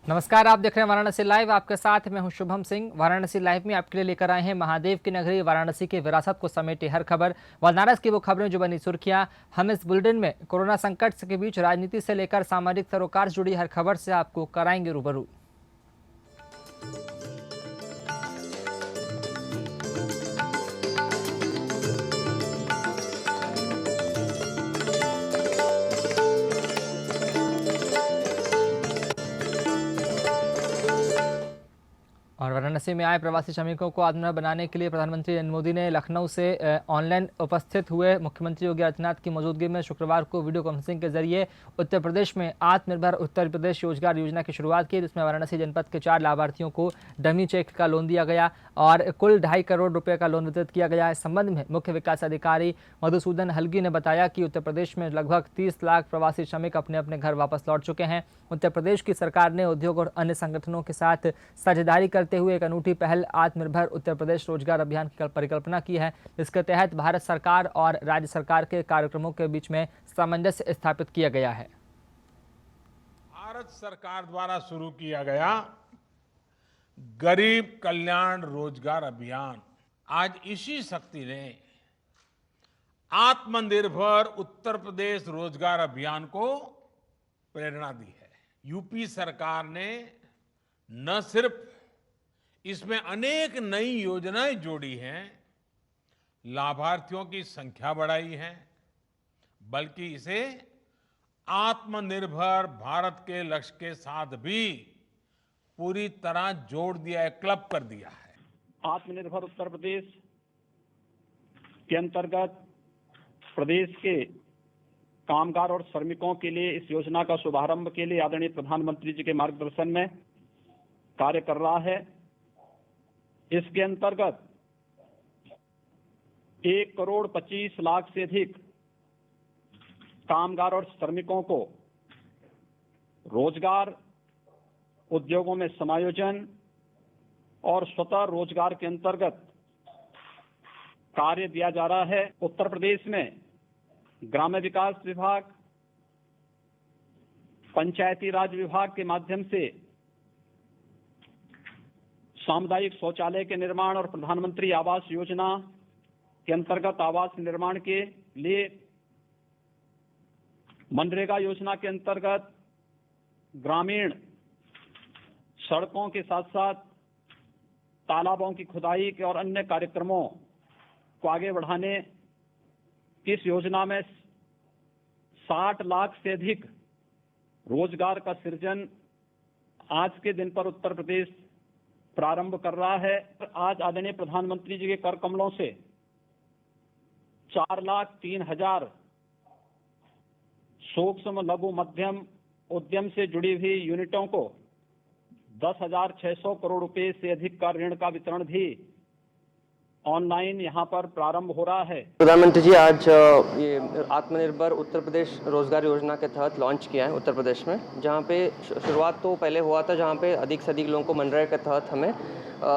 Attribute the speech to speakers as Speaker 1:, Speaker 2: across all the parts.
Speaker 1: नमस्कार, आप देख रहे हैं वाराणसी लाइव। आपके साथ मैं हूं शुभम सिंह। वाराणसी लाइव में आपके लिए लेकर आए हैं महादेव की नगरी वाराणसी की विरासत को समेटे हर खबर, बनारस की वो खबरें जो बनी सुर्खियां। हम इस बुलेटिन में कोरोना संकट के बीच राजनीति से लेकर सामाजिक सरोकार से जुड़ी हर खबर से आपको कराएंगे रूबरू। और वाराणसी में आए प्रवासी श्रमिकों को आत्मनिर्भर बनाने के लिए प्रधानमंत्री नरेंद्र मोदी ने लखनऊ से ऑनलाइन उपस्थित हुए मुख्यमंत्री योगी आदित्यनाथ की मौजूदगी में शुक्रवार को वीडियो कॉन्फ्रेंसिंग के जरिए उत्तर प्रदेश में आत्मनिर्भर उत्तर प्रदेश रोजगार योजना की शुरुआत की, जिसमें वाराणसी जनपद के 4 लाभार्थियों को डमी चेक का लोन दिया गया और कुल 2.5 करोड़ रुपए का लोन वितरित किया गया। इस संबंध में मुख्य विकास अधिकारी मधुसूदन हलगी ने बताया कि उत्तर प्रदेश में लगभग 30 लाख प्रवासी श्रमिक अपने अपने घर वापस लौट चुके हैं। उत्तर प्रदेश की सरकार ने उद्योग और अन्य संगठनों के साथ साझेदारी करते हुए एक अनूठी पहल आत्मनिर्भर उत्तर प्रदेश रोजगार अभियान की परिकल्पना की है, जिसके तहत भारत सरकार और राज्य सरकार के कार्यक्रमों के बीच में सामंजस्य स्थापित किया गया है।
Speaker 2: भारत सरकार द्वारा शुरू किया गया गरीब कल्याण रोजगार अभियान आज इसी शक्ति ने आत्मनिर्भर उत्तर प्रदेश रोजगार अभियान को प्रेरणा दी है। यूपी सरकार ने न सिर्फ इसमें अनेक नई योजनाएं जोड़ी हैं, लाभार्थियों की संख्या बढ़ाई है, बल्कि इसे आत्मनिर्भर भारत के लक्ष्य के साथ भी पूरी तरह जोड़ दिया है, क्लब कर दिया है।
Speaker 3: आत्मनिर्भर उत्तर प्रदेश के अंतर्गत प्रदेश के कामगार और श्रमिकों के लिए इस योजना का शुभारंभ के लिए आदरणीय प्रधानमंत्री जी के मार्गदर्शन में कार्य कर रहा है। इसके अंतर्गत 1 करोड़ 25 लाख से अधिक कामगार और श्रमिकों को रोजगार, उद्योगों में समायोजन और स्वतः रोजगार के अंतर्गत कार्य दिया जा रहा है। उत्तर प्रदेश में ग्राम्य विकास विभाग, पंचायती राज विभाग के माध्यम से सामुदायिक शौचालय के निर्माण और प्रधानमंत्री आवास योजना के अंतर्गत आवास निर्माण के लिए, मनरेगा योजना के अंतर्गत ग्रामीण सड़कों के साथ साथ तालाबों की खुदाई के और अन्य कार्यक्रमों को आगे बढ़ाने की इस योजना में 60 लाख से अधिक रोजगार का सृजन आज के दिन पर उत्तर प्रदेश प्रारंभ कर रहा है। आज आदरणीय प्रधानमंत्री जी के कर कमलों से 4,03,000 सूक्ष्म लघु मध्यम उद्यम से जुड़ी हुई यूनिटों को 10,600 करोड़ रुपए से अधिक का ऋण का वितरण भी ऑनलाइन यहां पर प्रारंभ हो रहा है।
Speaker 4: प्रधानमंत्री जी आज ये आत्मनिर्भर उत्तर प्रदेश रोजगार योजना के तहत लॉन्च किया है उत्तर प्रदेश में, जहां पे शुरुआत तो पहले हुआ था जहां पे अधिक से अधिक लोगों को मनरेगा के तहत हमें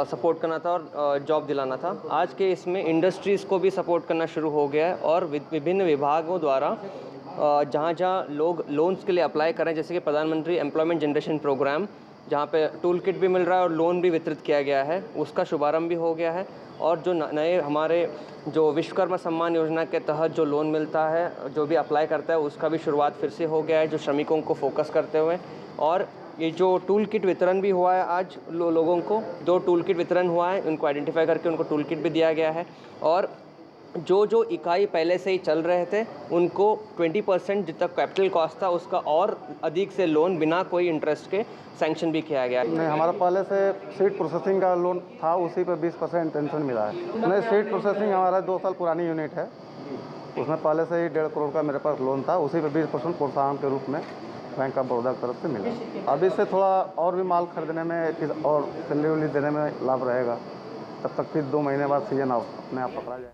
Speaker 4: सपोर्ट करना था और जॉब दिलाना था। आज के इसमें इंडस्ट्रीज़ को भी सपोर्ट करना शुरू हो गया है और विभिन्न विभागों द्वारा जहाँ जहाँ लोग लोन्स के लिए अप्लाई करें, जैसे कि प्रधानमंत्री एम्प्लॉयमेंट जनरेशन प्रोग्राम, जहाँ पे टूल किट भी मिल रहा है और लोन भी वितरित किया गया है, उसका शुभारंभ भी हो गया है। और जो नए हमारे जो विश्वकर्मा सम्मान योजना के तहत जो लोन मिलता है, जो भी अप्लाई करता है, उसका भी शुरुआत फिर से हो गया है, जो श्रमिकों को फोकस करते हुए। और ये जो टूल किट वितरण भी हुआ है आज लोगों को, 2 टूल किट वितरण हुआ है, उनको आइडेंटिफाई करके उनको टूल किट भी दिया गया है। और जो इकाई पहले से ही चल रहे थे उनको 20% जितना कैपिटल कॉस्ट था उसका और अधिक से लोन बिना कोई इंटरेस्ट के सैंक्शन भी किया गया है।
Speaker 5: नहीं, हमारा पहले से सीड प्रोसेसिंग का लोन था, उसी पे 20% पेंशन मिला है। नहीं, सीड प्रोसेसिंग हमारा 2 साल पुरानी यूनिट है, उसमें पहले से ही 1.5 करोड़ का मेरे पास लोन था, उसी पे 20% प्रोत्साहन के रूप में बैंक ऑफ बड़ौदा की तरफ से मिला। अब इससे थोड़ा और भी माल खरीदने में और सैलरी वैलरी देने में लाभ रहेगा। तब तक फिर 2 महीने बाद सीजन अपने आप पकड़ा जाए।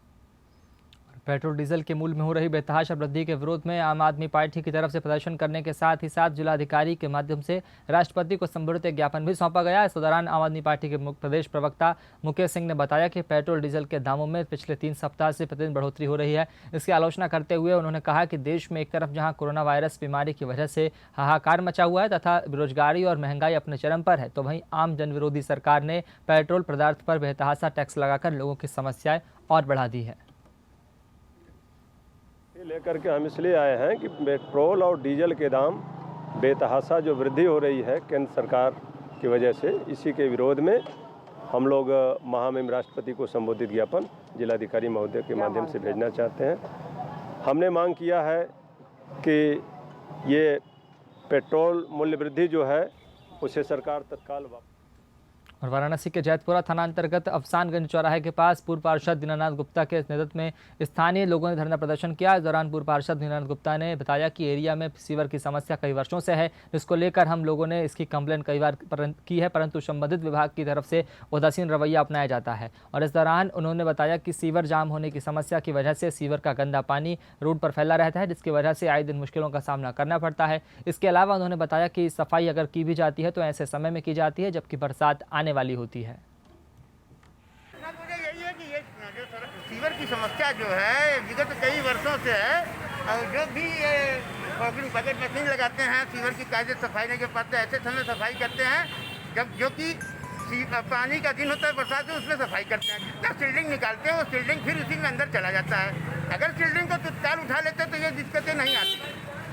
Speaker 1: पेट्रोल डीजल के मूल्य में हो रही बेतहाशा वृद्धि के विरोध में आम आदमी पार्टी की तरफ से प्रदर्शन करने के साथ ही साथ जिलाधिकारी के माध्यम से राष्ट्रपति को संबोधित एक ज्ञापन भी सौंपा गया। इस दौरान आम आदमी पार्टी के प्रदेश प्रवक्ता मुकेश सिंह ने बताया कि पेट्रोल डीजल के दामों में पिछले 3 सप्ताह से प्रतिदिन बढ़ोतरी हो रही है। इसकी आलोचना करते हुए उन्होंने कहा कि देश में एक तरफ जहां कोरोना वायरस बीमारी की वजह से हाहाकार मचा हुआ है तथा बेरोजगारी और महंगाई अपने चरम पर है, तो वहीं आम जन विरोधी सरकार ने पेट्रोल पदार्थ पर बेतहाशा टैक्स लगाकर लोगों की समस्याएं और बढ़ा दी है।
Speaker 6: लेकर के हम इसलिए आए हैं कि पेट्रोल और डीजल के दाम बेतहाशा जो वृद्धि हो रही है केंद्र सरकार की वजह से, इसी के विरोध में हम लोग महामहिम राष्ट्रपति को संबोधित ज्ञापन जिलाधिकारी महोदय के माध्यम से भेजना चाहते हैं। हमने मांग किया है कि ये पेट्रोल मूल्य वृद्धि जो है उसे सरकार तत्काल
Speaker 1: और वाराणसी के जैतपुरा थाना अंतर्गत अफसानगंज चौराहे के पास पूर्व पार्षद दीनानाथ गुप्ता के नेतृत्व में स्थानीय लोगों ने धरना प्रदर्शन किया। इस दौरान पूर्व पार्षद दीनानाथ गुप्ता ने बताया कि एरिया में सीवर की समस्या कई वर्षों से है, जिसको लेकर हम लोगों ने इसकी कंप्लेंट कई बार की है, परंतु संबंधित विभाग की तरफ से उदासीन रवैया अपनाया जाता है। और इस दौरान उन्होंने बताया कि सीवर जाम होने की समस्या की वजह से सीवर का गंदा पानी रोड पर फैला रहता है, जिसकी वजह से आए दिन मुश्किलों का सामना करना पड़ता है। इसके अलावा उन्होंने बताया कि सफाई अगर की भी जाती है तो ऐसे समय में की जाती है जबकि बरसात आने वाली होती है।
Speaker 7: यही है कि ये जो सीवर की समस्या जो है विगत कई वर्षों से है, और जो भी ये बकेट मशीन लगाते हैं सीवर की कायदे सफाई नहीं कर पाते, ऐसे समय सफाई करते हैं जब जो कि पानी का दिन होता है बरसात में, उसमें सफाई करते हैं। जितना सिल्डिंग निकालते हैं वो सिल्डिंग फिर उसी में अंदर चला जाता है। अगर सिल्डिंग को तत्काल उठा लेते तो ये दिक्कतें नहीं आती।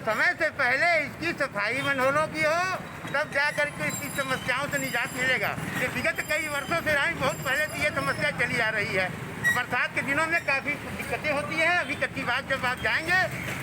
Speaker 7: समय से पहले इसकी सफाई मनोहरों की हो, तब जा करके इसकी समस्याओं से निजात मिलेगा। ये विगत कई वर्षों से बहुत पहले से ये समस्या चली आ रही है। बरसात के दिनों में काफ़ी दिक्कतें होती हैं। अभी कच्ची बाग जब आप जाएंगे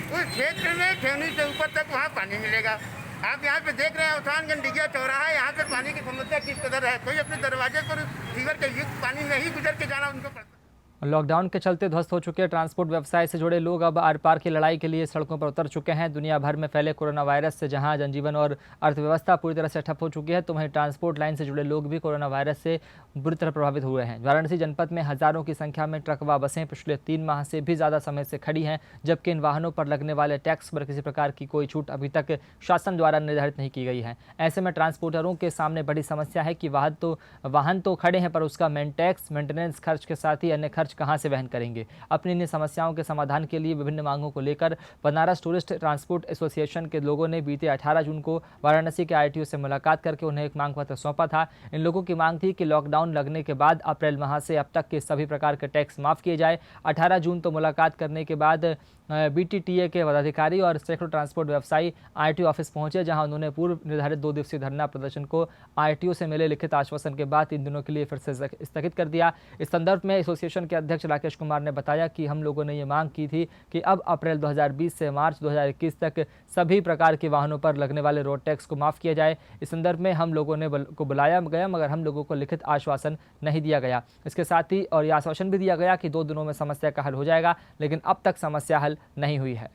Speaker 7: उस क्षेत्र में खेवनी से ऊपर तक वहाँ पानी मिलेगा। आप यहाँ पे देख रहे हैं अफसानगंज डिगिया चौराहा, यहाँ पे पानी की समस्या किस कदर है। कोई अपने दरवाजे पर सीवर के युक्त पानी नहीं गुजर के जाना उनको पड़ता।
Speaker 1: लॉकडाउन के चलते ध्वस्त हो चुके ट्रांसपोर्ट व्यवसाय से जुड़े लोग अब आर पार की लड़ाई के लिए सड़कों पर उतर चुके हैं। दुनिया भर में फैले कोरोना वायरस से जहां जनजीवन और अर्थव्यवस्था पूरी तरह से ठप हो चुकी है, तो वहीं ट्रांसपोर्ट लाइन से जुड़े लोग भी कोरोना वायरस से बुरी तरह प्रभावित हुए हैं। वाराणसी जनपद में हजारों की संख्या में ट्रक व बसें पिछले 3 माह से भी ज़्यादा समय से खड़ी हैं, जबकि इन वाहनों पर लगने वाले टैक्स पर किसी प्रकार की कोई छूट अभी तक शासन द्वारा निर्धारित नहीं की गई है। ऐसे में ट्रांसपोर्टरों के सामने बड़ी समस्या है कि वाहन तो खड़े हैं, पर उसका मेंटेनेंस खर्च के साथ ही अन्य खर्च कहाँ से वहन करेंगे। अपनी इन समस्याओं के समाधान के लिए विभिन्न मांगों को लेकर बनारस टूरिस्ट ट्रांसपोर्ट एसोसिएशन के लोगों ने बीते 18 जून को वाराणसी के आरटीओ से मुलाकात करके उन्हें एक मांग पत्र सौंपा था। इन लोगों की मांग थी कि लॉकडाउन लगने के बाद अप्रैल माह से अब तक के सभी प्रकार के टैक्स माफ किए जाए। 18 जून तो मुलाकात करने के बाद बीटीटीए के पदाधिकारी और सैकड़ों ट्रांसपोर्ट व्यवसायी आरटीओ ऑफिस पहुंचे, जहां उन्होंने पूर्व निर्धारित 2 दिवसीय धरना प्रदर्शन को आरटीओ से मिले लिखित आश्वासन के बाद 3 दिनों के लिए फिर से स्थगित कर दिया। इस संदर्भ में एसोसिएशन के अध्यक्ष राकेश कुमार ने बताया कि हम लोगों ने ये मांग की थी कि अब अप्रैल 2020 से मार्च 2021 तक सभी प्रकार के वाहनों पर लगने वाले रोड टैक्स को माफ़ किया जाए। इस संदर्भ में हम लोगों ने को बुलाया गया, मगर हम लोगों को लिखित आश्वासन नहीं दिया गया। इसके साथ ही और ये आश्वासन भी दिया गया कि 2 दिनों में समस्या का हल हो जाएगा, लेकिन अब तक समस्या हल नहीं हुई है।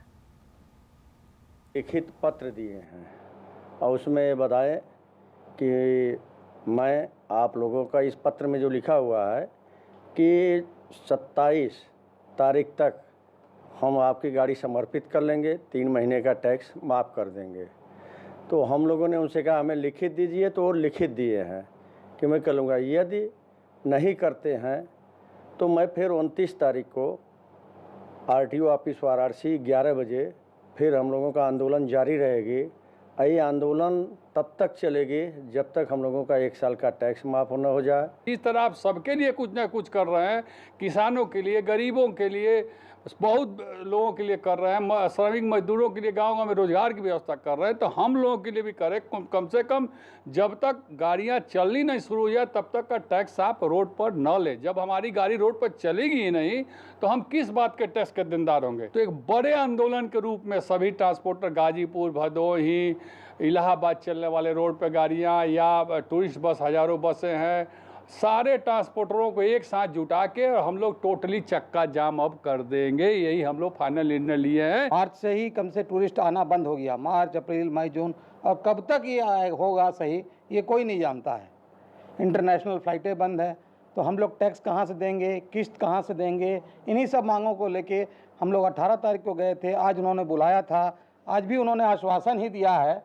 Speaker 6: लिखित पत्र दिए हैं और उसमें ये बताएं कि मैं आप लोगों का इस पत्र में जो लिखा हुआ है कि 27 तारीख तक हम आपकी गाड़ी समर्पित कर लेंगे, 3 महीने का टैक्स माफ़ कर देंगे। तो हम लोगों ने उनसे कहा हमें लिखित दीजिए, तो वो लिखित दिए हैं कि मैं करूँगा। यदि नहीं करते हैं तो मैं फिर 29 तारीख को आरटीओ ऑफिस वाराणसी 11 बजे फिर हम लोगों का आंदोलन जारी रहेगी। ये आंदोलन तब तक चलेगी जब तक हम लोगों का 1 साल का टैक्स माफ़ न हो जाए।
Speaker 8: इस तरह आप सबके लिए कुछ ना कुछ कर रहे हैं, किसानों के लिए, गरीबों के लिए, बहुत लोगों के लिए कर रहे हैं, श्रमिक मजदूरों के लिए गाँव में रोजगार की व्यवस्था कर रहे हैं। तो हम लोगों के लिए भी करें। कम से कम जब तक गाड़ियाँ चलनी नहीं शुरू हो जाए तब तक का टैक्स आप रोड पर न ले। जब हमारी गाड़ी रोड पर चलेगी ही नहीं तो हम किस बात के टैक्स के देनदार होंगे। तो एक बड़े आंदोलन के रूप में सभी ट्रांसपोर्टर, गाजीपुर, भदोही, इलाहाबाद चलने वाले रोड पर गाड़ियाँ या टूरिस्ट बस, हज़ारों बसें हैं, सारे ट्रांसपोर्टरों को एक साथ जुटा के हम लोग टोटली चक्का जाम अब कर देंगे। यही हम लोग फाइनल निर्णय लिए हैं।
Speaker 9: मार्च से ही कम से टूरिस्ट आना बंद हो गया, मार्च, अप्रैल, मई, जून, और कब तक ये होगा सही ये कोई नहीं जानता है। इंटरनेशनल फ़्लाइटें बंद हैं, तो हम लोग टैक्स कहाँ से देंगे, किस्त कहाँ से देंगे, इन्हीं सब मांगों को लेके हम लोग 18 तारीख को गए थे। आज उन्होंने बुलाया था, आज भी उन्होंने आश्वासन ही दिया है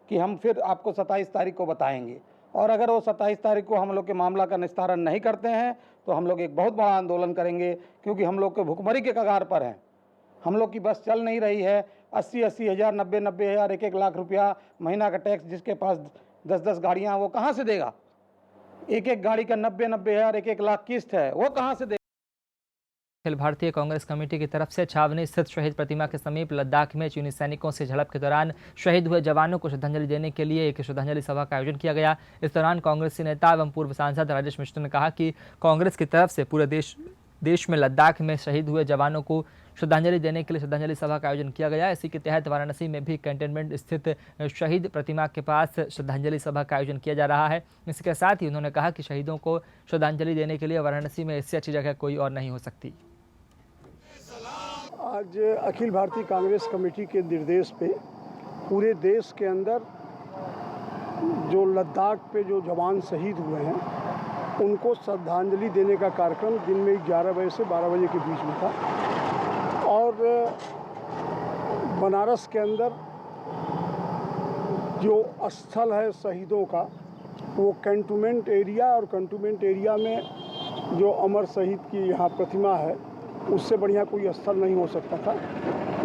Speaker 9: कि हम फिर आपको 27 तारीख को बताएंगे, और अगर वो 27 तारीख को हम लोग के मामला का निस्तारण नहीं करते हैं तो हम लोग एक बहुत बड़ा आंदोलन करेंगे, क्योंकि हम लोग के भुखमरी के कगार पर हैं। हम लोग की बस चल नहीं रही है। 80-80 हज़ार, 90-90 हज़ार, 1-1 लाख रुपया महीना का टैक्स जिसके पास 10-10 गाड़ियाँ, वो कहाँ से देगा? 1-1 गाड़ी का 90-90 हज़ार, 1-1 लाख किस्त है, वो कहाँ से देगा?
Speaker 1: अखिल भारतीय कांग्रेस कमेटी की तरफ से छावनी स्थित शहीद प्रतिमा के समीप लद्दाख में चीनी सैनिकों से झड़प के दौरान शहीद हुए जवानों को श्रद्धांजलि देने के लिए एक श्रद्धांजलि सभा का आयोजन किया गया। इस दौरान कांग्रेसी नेता एवं पूर्व सांसद राजेश मिश्र ने कहा कि कांग्रेस की तरफ से पूरे देश में लद्दाख में शहीद हुए जवानों को श्रद्धांजलि देने के लिए श्रद्धांजलि सभा का आयोजन किया गया। इसी के तहत वाराणसी में भी कैंटोनमेंट स्थित शहीद प्रतिमा के पास श्रद्धांजलि सभा का आयोजन किया जा रहा है। इसके साथ ही उन्होंने कहा कि शहीदों को श्रद्धांजलि देने के लिए वाराणसी में इससे अच्छी जगह कोई और नहीं हो सकती।
Speaker 10: आज अखिल भारतीय कांग्रेस कमेटी के निर्देश पे पूरे देश के अंदर जो लद्दाख पे जो जवान शहीद हुए हैं उनको श्रद्धांजलि देने का कार्यक्रम दिन में 11 बजे से 12 बजे के बीच में था। और बनारस के अंदर जो स्थल है शहीदों का, वो कैंटोनमेंट एरिया, और कैंटोनमेंट एरिया में जो अमर शहीद की यहाँ प्रतिमा है, उससे बढ़िया कोई स्थल नहीं हो सकता था।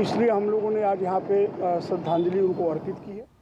Speaker 10: इसलिए हम लोगों ने आज यहाँ पे श्रद्धांजलि उनको अर्पित की है।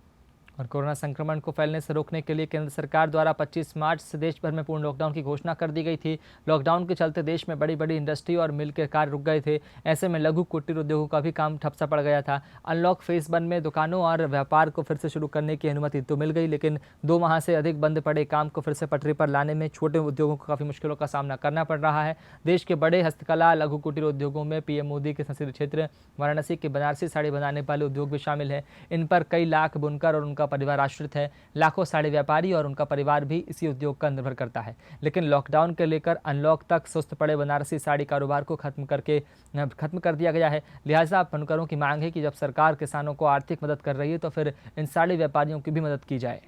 Speaker 1: और कोरोना संक्रमण को फैलने से रोकने के लिए केंद्र सरकार द्वारा 25 मार्च से देश भर में पूर्ण लॉकडाउन की घोषणा कर दी गई थी। लॉकडाउन के चलते देश में बड़ी बड़ी इंडस्ट्री और मिल के कार्य रुक गए थे। ऐसे में लघु कुटीर उद्योगों का भी काम ठप सा पड़ गया था। अनलॉक फेज 1 में दुकानों और व्यापार को फिर से शुरू करने की अनुमति तो मिल गई, लेकिन 2 माह से अधिक बंद पड़े काम को फिर से पटरी पर लाने में छोटे उद्योगों को काफ़ी मुश्किलों का सामना करना पड़ रहा है। देश के बड़े हस्तकला लघु कुटीर उद्योगों में पीएम मोदी के संसदीय क्षेत्र वाराणसी के बनारसी साड़ी बनाने वाले उद्योग भी शामिल है। इन पर कई लाख बुनकर और उनका परिवार आश्रित है। लाखों साड़ी व्यापारी और उनका परिवार भी इसी उद्योग का निर्भर करता है। लेकिन लॉकडाउन के लेकर अनलॉक तक सुस्त पड़े बनारसी साड़ी कारोबार को खत्म कर दिया गया है। लिहाजा बुनकरों की मांग है कि जब सरकार किसानों को आर्थिक मदद कर रही है तो फिर इन साड़ी व्यापारियों की भी मदद की जाए।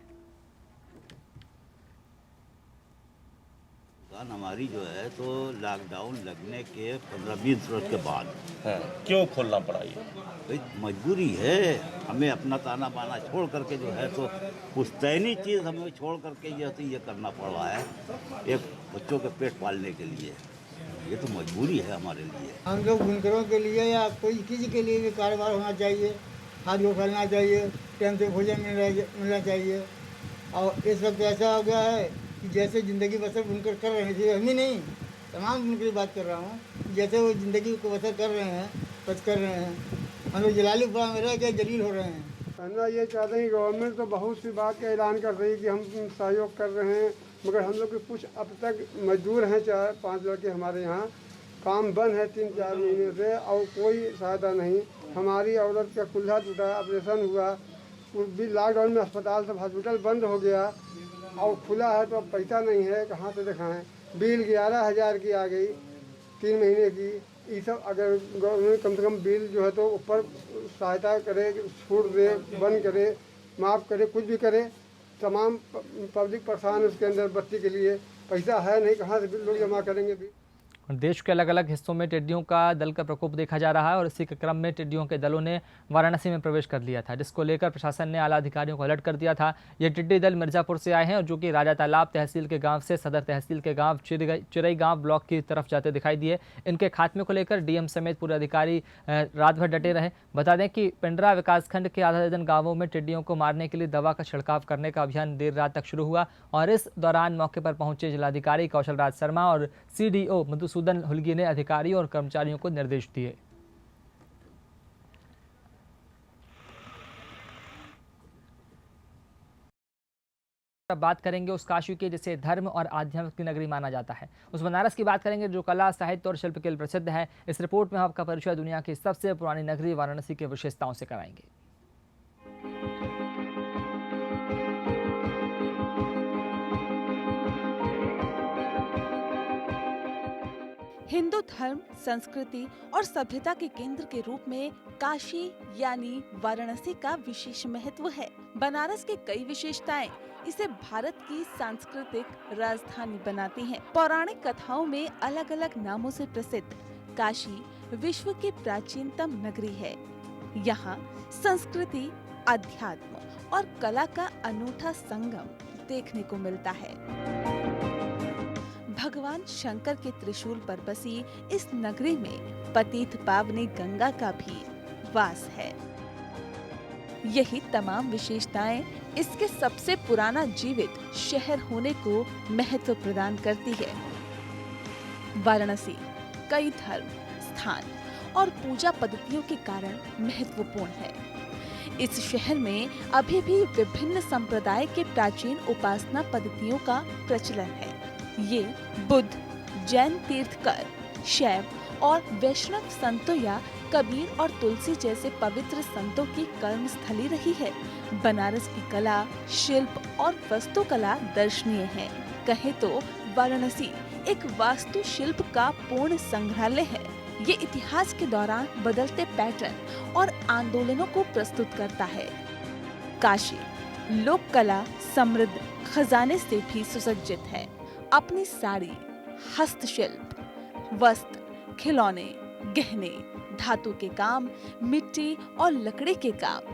Speaker 11: हमारी जो है तो लॉकडाउन लगने के 15-20 वर्ष के बाद
Speaker 12: है। क्यों खोलना पड़ा ये?
Speaker 11: भाई मजबूरी है, हमें अपना ताना बाना छोड़ करके जो है तो पुश्तैनी चीज़ हमें छोड़ करके ये करना पड़ रहा है एक बच्चों के पेट पालने के लिए। ये तो मजबूरी है हमारे लिए।
Speaker 13: हम लोग बुनकरों के लिए या कोई किसी के लिए भी कारोबार होना चाहिए, हाथ को करना चाहिए, टाइम से भोजन मिलना चाहिए। और इस वक्त ऐसा हो गया है कि जैसे ज़िंदगी बसर बुनकर कर रहे थे, हम ही नहीं तमाम बुनकर की बात कर रहा हूँ, जैसे वो ज़िंदगी को बसर कर रहे हैं, बच कर रहे हैं। हम लोग जलालपुरा में रह के जलील हो रहे हैं।
Speaker 10: कहना ये चाहते हैं, गवर्नमेंट तो बहुत सी बात का ऐलान कर रही है कि हम सहयोग कर रहे हैं, मगर हम लोग के कुछ अब तक मजदूर हैं, 4-5 लड़के हमारे यहाँ काम बंद है 3-4 महीने से और कोई सहायता नहीं। हमारी औरत का कुल्हा टूटा, ऑपरेशन हुआ, भी लॉकडाउन में अस्पताल सब हॉस्पिटल बंद हो गया और खुला है तो अब पैसा नहीं है, कहाँ से दिखाएं। बिल 11,000 की आ गई 3 महीने की। ये सब अगर गवर्नमेंट कम से कम बिल जो है तो ऊपर सहायता करे, छूट दे, बंद करे, माफ़ करे, कुछ भी करे। तमाम पब्लिक परेशान है उसके अंदर बत्ती के लिए, पैसा है नहीं, कहाँ से लोग जमा करेंगे भी।
Speaker 1: देश के अलग अलग हिस्सों में टिड्डियों का दल का प्रकोप देखा जा रहा है और इसी के क्रम में टिड्डियों के दलों ने वाराणसी में प्रवेश कर लिया था, जिसको लेकर प्रशासन ने आला अधिकारियों को अलर्ट कर दिया था। ये टिड्डी दल मिर्जापुर से आए हैं और जो कि राजा तालाब तहसील के गांव से सदर तहसील के गांव चिरई गांव ब्लॉक की तरफ जाते दिखाई दिए। इनके खात्मे को लेकर डीएम समेत पूरे अधिकारी रात भर डटे रहे। बता दें कि पिंडरा विकासखंड के आधा दर्जन गाँवों में टिड्डियों को मारने के लिए दवा का छिड़काव करने का अभियान देर रात तक शुरू हुआ और इस दौरान मौके पर पहुंचे जिलाधिकारी कौशल राज शर्मा और CDO मधुसूदन हुलगी ने अधिकारियों और कर्मचारियों को निर्देश दिए। अब बात करेंगे उस काशी की जिसे धर्म और आध्यात्म की नगरी माना जाता है। उस बनारस की बात करेंगे जो कला, साहित्य और शिल्प के लिए प्रसिद्ध है। इस रिपोर्ट में हम आपका परिचय दुनिया की सबसे पुरानी नगरी वाराणसी के विशेषताओं से कराएंगे।
Speaker 14: हिंदू धर्म, संस्कृति और सभ्यता के केंद्र के रूप में काशी यानी वाराणसी का विशेष महत्व है। बनारस की कई विशेषताएं इसे भारत की सांस्कृतिक राजधानी बनाती हैं। पौराणिक कथाओं में अलग अलग नामों से प्रसिद्ध काशी विश्व की प्राचीनतम नगरी है। यहाँ संस्कृति, अध्यात्म और कला का अनूठा संगम देखने को मिलता है। भगवान शंकर के त्रिशूल पर बसी इस नगरी में पतित पावनी गंगा का भी वास है। यही तमाम विशेषताएं इसके सबसे पुराना जीवित शहर होने को महत्व प्रदान करती है। वाराणसी कई धर्म, स्थान और पूजा पद्धतियों के कारण महत्वपूर्ण है। इस शहर में अभी भी विभिन्न संप्रदाय के प्राचीन उपासना पद्धतियों का प्रचलन है। ये बुद्ध, जैन तीर्थकर, शैव और वैष्णव संतों या कबीर और तुलसी जैसे पवित्र संतों की कर्म स्थली रही है। बनारस की कला, शिल्प और वास्तुकला दर्शनीय है। कहे तो वाराणसी एक वास्तुशिल्प का पूर्ण संग्रहालय है। ये इतिहास के दौरान बदलते पैटर्न और आंदोलनों को प्रस्तुत करता है। काशी लोक कला समृद्ध खजाने से भी सुसज्जित है। अपनी साड़ी, हस्तशिल्प, वस्त्र, खिलौने, गहने, धातु के काम, मिट्टी और लकड़ी के काम,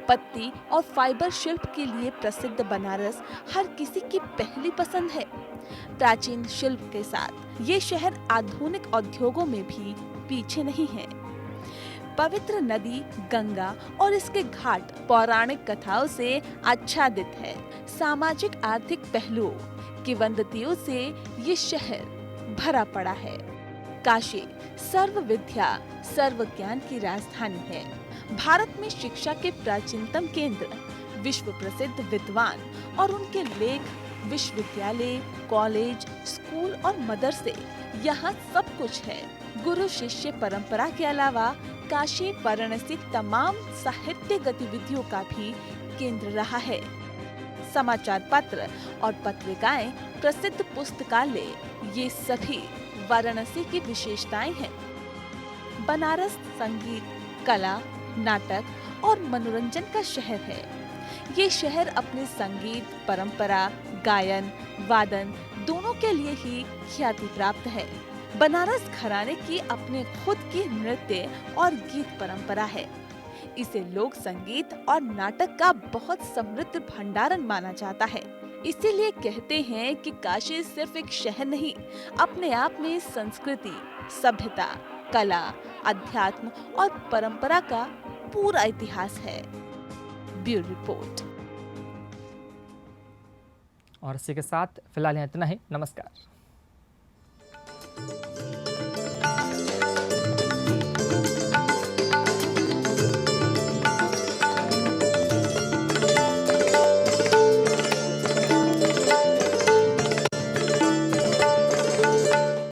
Speaker 14: पत्ती और फाइबर शिल्प के लिए प्रसिद्ध बनारस हर किसी की पहली पसंद है। प्राचीन शिल्प के साथ ये शहर आधुनिक उद्योगों में भी पीछे नहीं है। पवित्र नदी गंगा और इसके घाट पौराणिक कथाओं से आच्छादित है। सामाजिक आर्थिक पहलुओं किंवदंतियों से ये शहर भरा पड़ा है। काशी सर्व विद्या, सर्व ज्ञान की राजधानी है। भारत में शिक्षा के प्राचीनतम केंद्र, विश्व प्रसिद्ध विद्वान और उनके लेख, विश्वविद्यालय, कॉलेज, स्कूल और मदरसे, यहाँ सब कुछ है। गुरु शिष्य परंपरा के अलावा काशी वाराणसी तमाम साहित्य गतिविधियों का भी केंद्र रहा है। समाचार पत्र और पत्रिकाएं, प्रसिद्ध पुस्तकालय, ये सभी वाराणसी की विशेषताएं हैं। बनारस संगीत, कला, नाटक और मनोरंजन का शहर है। ये शहर अपने संगीत, परंपरा, गायन, वादन दोनों के लिए ही ख्याति प्राप्त है। बनारस घराने की अपने खुद की नृत्य और गीत परंपरा है। इसे लोक संगीत और नाटक का बहुत समृद्ध भंडारण माना जाता है। इसीलिए कहते हैं कि काशी सिर्फ एक शहर नहीं, अपने आप में संस्कृति, सभ्यता, कला, अध्यात्म और परंपरा का पूरा इतिहास है। Bureau report.
Speaker 1: और इसी के साथ फिलहाल यहाँ इतना ही। नमस्कार।